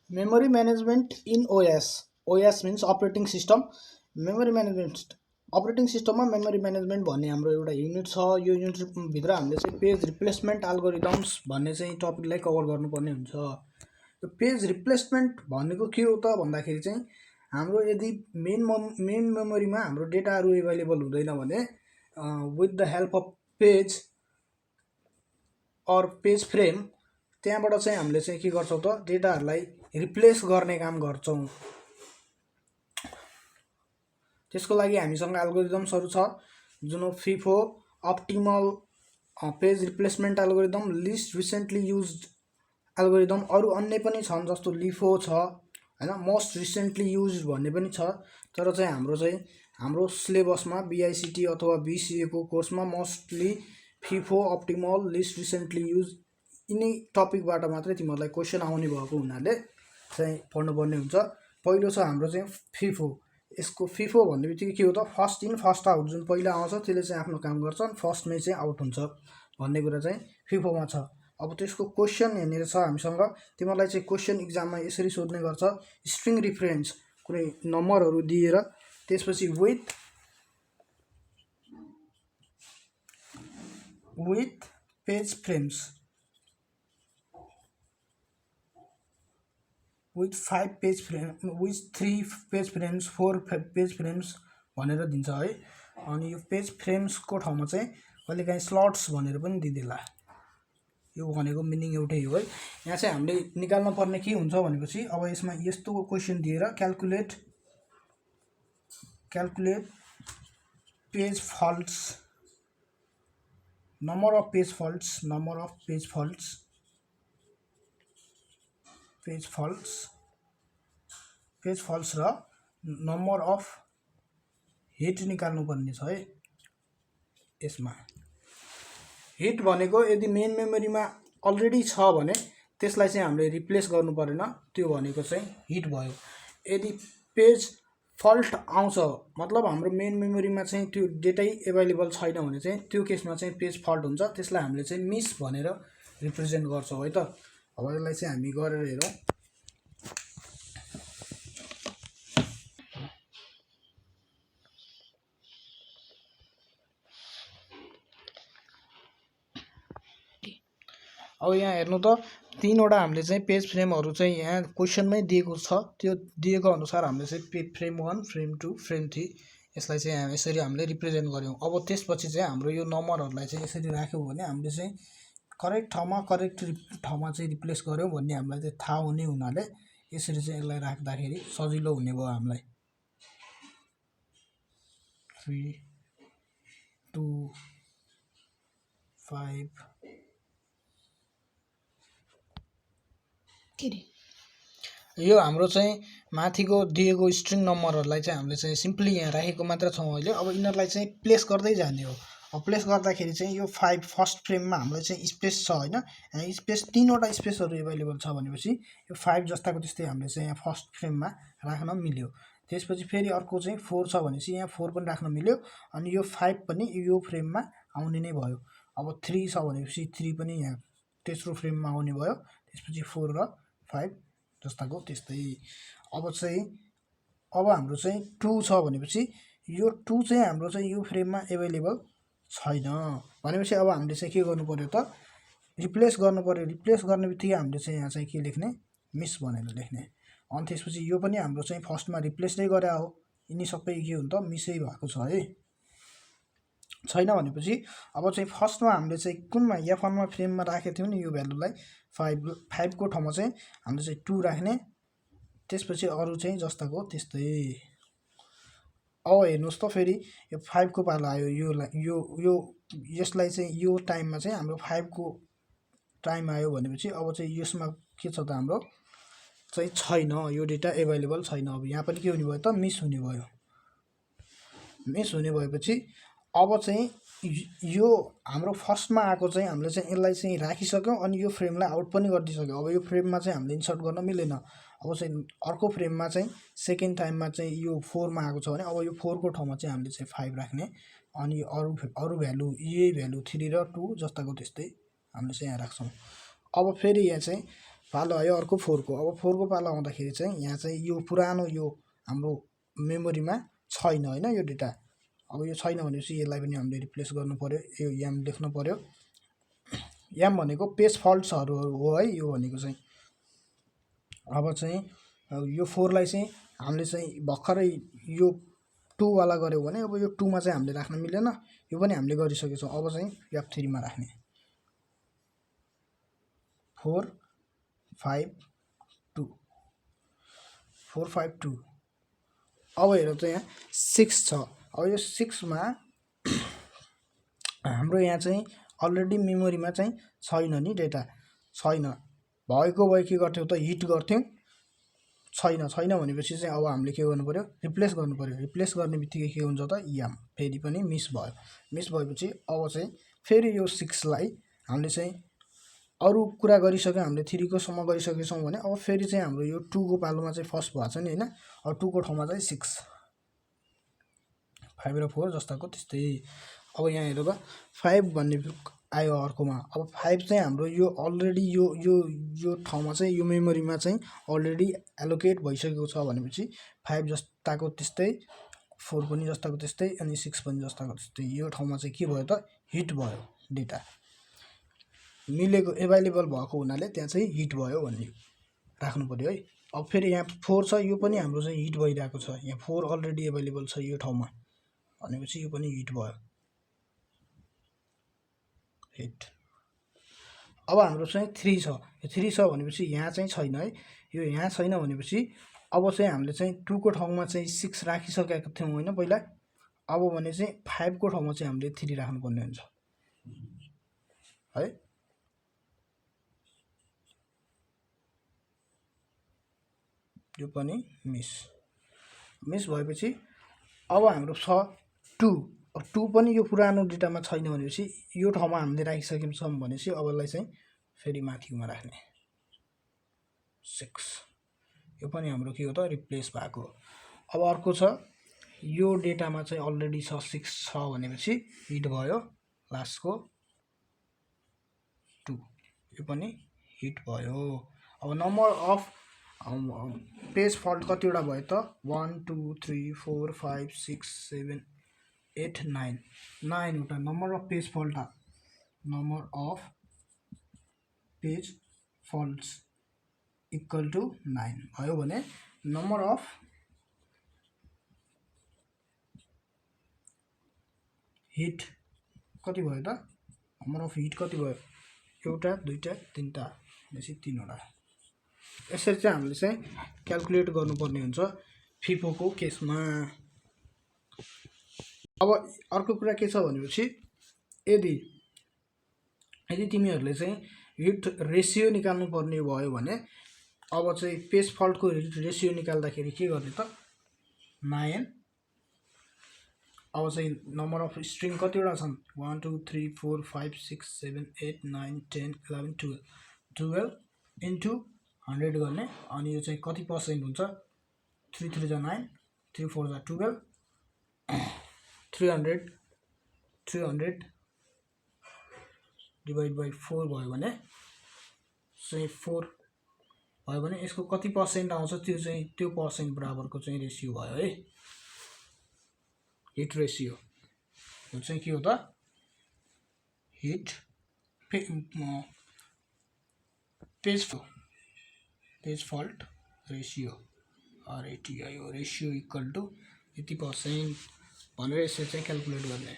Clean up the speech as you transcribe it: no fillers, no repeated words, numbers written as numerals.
Memory management in OS. OS means operating system. Memory management operating system मा memory management भन्ने हाम्रो एउटा unit छ। यो युनिट भित्र हामीले चाहिँ पेज रिप्लेसमेन्ट एल्गोरिदम्स भन्ने चाहिँ टपिकलाई कभर गर्नुपर्ने हुन्छ। यो पेज रिप्लेसमेन्ट भनेको के हो त भन्दाखेरि चाहिँ हाम्रो यदि मेन मेमोरीमा हाम्रो डेटाहरू एभाइलेबल हुँदैन भने with the help of page or page frame त्यहाँबाट चाहिँ हामीले चाहिँ के गर्छौं त डेटाहरूलाई रिप्लेस गर्ने काम गर्छौं। त्यसको लागि हामीसँग एल्गोरिदम्सहरु छ जुन FIFO optimal page replacement algorithm, list recently used algorithm, अरु अन्य पनि छन् जस्तो LIFO छ हैन, मोस्ट रिसेन्टली युज्ड भन्ने पनि छ। तर चाहिँ हाम्रो सिलेबसमा BICTE अथवा BCA को कोर्समा mostly FIFO optimal list recently used यिनै टपिकबाट मात्रै तिमीहरुलाई क्वेशन आउने भएको हुनाले चाहिँ पढ्नुपर्ने हुन्छ। पहिलो छ हाम्रो चाहिँ FIFO। यसको FIFO भन्ने बित्तिकै के हो त फर्स्ट इन फर्स्ट आउट, जुन पहिला आउँछ त्यसले चाहिँ आफ्नो काम गर्छ अनि फर्स्टमै चाहिँ आउट हुन्छ भन्ने कुरा चाहिँ FIFO मा छ। अब त्यसको क्वेशन हेर्ने छ हामीसँग। तिमीहरुलाई चाहिँ क्वेशन एक्जाममा यसरी सोध्ने गर्छ, स्ट्रिङ रिफरेन्स कुनै नम्बरहरु दिएर त्यसपछि with page frames with 5 page frame, with 3 page frames, 4 page frames भनेर दिन्छ है। अनि यो पेज फ्रेम्स को ठाउँमा चाहिँ कहिलेकाहीँ स्लट्स भनेर पनि दिदेला। यो भनेको मिनिङ एउटै हो है। यहाँ चाहिँ हामीले निकाल्न पर्ने के हुन्छ भनेपछि अब यसमा यस्तो क्वेशन दिएर calculate page faults, number of page faults र नम्बर अफ हिट निकाल्नु पर्ने छ है। यसमा हिट भनेको यदि मेन मेमोरीमा अलरेडी छ भने त्यसलाई चाहिँ हामीले रिप्लेस गर्नु परेन, त्यो भनेको चाहिँ हिट भयो। यदि पेज फल्ट आउँछ मतलब हाम्रो मेन मेमोरीमा चाहिँ त्यो डेटै एभाइलेबल छैन भने चाहिँ त्यो केसमा चाहिँ पेज फल्ट हुन्छ। त्यसलाई हामीले चाहिँ मिस भनेर रिप्रेजेन्ट गर्छौं है त। अब यसलाई चाहिँ हामी गरेर हेरौं। अब यहाँ हेर्नु त तीनवटा हामीले चाहिँ पेज फ्रेमहरु चाहिँ यहाँ क्वेशनमै दिएको छ। त्यो दिएको अनुसार हामीले चाहिँ फ्रेम 1, फ्रेम 2, फ्रेम 3 यसलाई चाहिँ यसरी हामीले रिप्रेजेन्ट गर्यौं। अब त्यसपछि चाहिँ हाम्रो यो नम्बरहरुलाई चाहिँ यसरी राख्यौं भने हामीले चाहिँ करेक्ट ठाउँमा चाहिँ रिप्लेस गर्यौं भन्ने हामीलाई चाहिँ थाहा हुने हुनाले यसरी चाहिँ यसलाई राख्दाखेरि सजिलो हुने भयो हामीलाई। 3 2 5 यो हाम्रो चाहिँ माथिको दिएको स्ट्रिङ नम्बरहरुलाई चाहिँ हामीले चाहिँ सिम्पली यहाँ राखेको मात्र छौं अहिले। अब यिनहरुलाई चाहिँ प्लेस गर्दै जाने हो। अब प्लेस गर्दाखेरि चाहिँ यो 5 फर्स्ट फ्रेममा हाम्रो चाहिँ स्पेस छ हैन, यहाँ स्पेस तीनवटा स्पेसहरु अवेलेबल छ भनेपछि यो 5 जस्ताको त्यस्तै हामीले चाहिँ यहाँ फर्स्ट फ्रेममा राख्न मिल्यो। त्यसपछि फेरि अर्को चाहिँ 4 छ भनेपछि यहाँ 4 पनि राख्न मिल्यो अनि यो 5 पनि यो फ्रेममा आउने नै भयो। अब 3 छ भनेपछि 3 पनि यहाँ तेस्रो फ्रेममा आउने भयो। त्यसपछि 4 र 5 जस्ताको त्यस्तै। अब हाम्रो चाहिँ 2 छ भनेपछि यो 2 चाहिँ हाम्रो चाहिँ यो फ्रेममा एभाइलेबल छैन भनेपछि अब हामीले चाहिँ के गर्नु पर्यो त रिप्लेस गर्नु पर्यो। रिप्लेस गर्ने बित्तिकै हामीले चाहिँ यहाँ चाहिँ के लेख्ने मिस भनेर लेख्ने। अनि त्यसपछि यो पनि हाम्रो चाहिँ फर्स्टमा रिप्लेस नै गरे हो। यिनी सबै के हुन्छ मिसै भएको छ है। छैन भनेपछि अब चाहिँ फर्स्टमा हामीले चाहिँ कुनमा F1 मा फ्रेममा राखेको थियौ नि यो भ्यालुलाई 5 को ठाउँमा चाहिँ हामीले चाहिँ 2 राख्ने। त्यसपछि अरु चाहिँ जस्ताको त्यस्तै। अब हेर्नुस् त फेरि यो 5 को पाला आयो। यो यसलाई चाहिँ यो टाइममा चाहिँ हाम्रो 5 को टाइम आयो भनेपछि अब चाहिँ यसमा के छ त हाम्रो चाहिँ छैन, यो डेटा एभाइलेबल छैन। अब यहाँ पनि के हुने भयो त मिस हुने भयो। मिस हुने भएपछि अब चाहिँ यो हाम्रो फर्स्टमा आएको चाहिँ हामीले चाहिँ यसलाई चाहिँ राखिसक्यौं अनि यो फ्रेमलाई आउट पनि गरिदिसक्यौं। अब यो फ्रेममा चाहिँ हामीले इन्सर्ट गर्न मिलेन। अब चाहिँ अर्को फ्रेममा चाहिँ सेकेन्ड टाइममा चाहिँ यो 4 मा आएको छ भने अब यो 4 को ठाउँमा चाहिँ हामीले चाहिँ 5 राख्ने अनि अरु भ्यालु यही भ्यालु 3 र 2 जस्ताको त्यस्तै हामीले चाहिँ यहाँ राख्छौं। अब फेरि यहाँ चाहिँ पालो आयो अर्को 4 को। अब 4 को पालो आउँदाखेरि चाहिँ यहाँ चाहिँ यो पुरानो यो हाम्रो मेमोरीमा छैन हैन यो डेटा। अब यो छैन भनेपछि यसलाई पनि हामीले रिप्लेस गर्नु पर्यो। यो याम लेख्नु पर्यो। याम भनेको पेज फल्ट्सहरु हो है यो भनेको चाहिँ। अब चाहिँ यो 4 लाई चाहिँ हामीले चाहिँ भर्खरै यो 2 वाला गर्यौ भने अब यो 2 मा चाहिँ हामीले राख्न मिलेन। यो पनि हामीले गरिसकेछौं। अब चाहिँ F3 मा राख्ने 4 5 2 4 5 2। अब हेरौँ त यहाँ 6 छ। अब यो 6 मा हाम्रो यहाँ चाहिँ अलरेडी मेमोरीमा चाहिँ छैन नि डेटा छैन। भएको भए के गर्थ्यौ त हिट गर्थ्यौ। छैन भनेपछि चाहिँ अब हामीले के गर्नु पर्यो रिप्लेस गर्नु पर्यो। रिप्लेस गर्ने बित्तिकै के हुन्छ त याम फेरि पनि मिस भयो। मिस भएपछि अब चाहिँ फेरि यो 6 लाई हामीले चाहिँ अरु कुरा गरिसक्यौ। हामीले 3 को सम्म गरिसकेछौं भने अब फेरि चाहिँ हाम्रो यो 2 को पालोमा चाहिँ फर्स्ट भएको छ नि हैन। अब 2 को ठाउँमा चाहिँ 6 5 र 4 जस्ताको त्यस्तै। अब यहाँ हेरौ त 5 भन्ने आयो अर्कोमा। अब 5 चाहिँ हाम्रो यो अलरेडी यो ठाउँमा चाहिँ यो मेमोरीमा चाहिँ अलरेडी एलोकेट भइसकेको छ भनेपछि 5 जस्ताको त्यस्तै 4 पनि जस्ताको त्यस्तै अनि 6 पनि जस्ताको त्यस्तै। यो ठाउँमा चाहिँ के भयो त हिट भयो डेटा मिलेको अवेलेबल भएको हुनाले त्यहाँ चाहिँ हिट भयो भन्ने राख्नु पर्यो है। अब फेरि यहाँ 4 छ यो पनि हाम्रो चाहिँ हिट भइरहेको छ। यहाँ 4 अलरेडी अवेलेबल छ यो ठाउँमा भनेपछि यो पनि हिट भयो हिट। अब हाम्रो चाहिँ 3 छ। यो 3 छ भनेपछि यहाँ चाहिँ छैन है। यो यहाँ छैन भनेपछि अब चाहिँ हामीले चाहिँ 2 को ठाउँमा चाहिँ 6 राखिसकेका थियौं हैन पहिला। अब भने चाहिँ 5 को ठाउँमा चाहिँ हामीले 3 राख्नु पर्ने हुन्छ है। यो पनि मिस भएपछि अब हाम्रो छ 2। अब 2 पनि यो पुरानो डेटामा छैन भनेपछि यो ठाउँमा हामीले राखिसकेछौं भनेपछि अब यसलाई चाहिँ फेरि माथिमा राख्ने 6। यो पनि हाम्रो के हो त रिप्लेस भएको। अब अर्को छ यो डेटामा चाहिँ अलरेडी छ 6 छ भनेपछि हिट भयो लास्टको 2 यो पनि हिट भयो। अब नम्बर अफ पेज फल्ट कतिवटा भयो त 1 2 3 4 5 6 7 8 9 वटा number of page fault faults equal to 9 भयो भने नम्बर अफ हिट कति भयो त नम्बर अफ हिट कति भयो एउटा दुईटा तीनटा भनेपछि 3 वटा। यसरी चाहिँ हामीले चाहिँ क्याल्कुलेट गर्नुपर्ने हुन्छ फिफो को केसमा। अब अर्को कुरा के छ भनेपछि यदि तिमीहरुले चाहिँ हिट रेशियो निकाल्नु पर्ने भयो भने अब चाहिँ पेज फल्ट को रेशियो निकाल्दाखेरि के गर्ने त 9। अब चाहिँ नम्बर अफ स्ट्रिङ कतिवटा छन् 1 2 3 4 5 6 7 8 9 10 11 12 इन्टु 100 गर्ने अनि यो चाहिँ कति पर्सेन्ट हुन्छ 3 3 जा 9 3 4 जा 12 300 डिवाइड बाइ 4 भयो भने चाहिँ 4 भयो भने यसको कति पर्सेन्ट आउँछ त्यो चाहिँ त्यो पर्सेन्ट बराबरको चाहिँ रेशियो भयो है हिट रेशियो। यो चाहिँ के हो त hit page fault ratio RATI ratio equal to यति पर्सेन्ट भनेर यसरी चाहिँ क्याल्कुलेट गर्ने।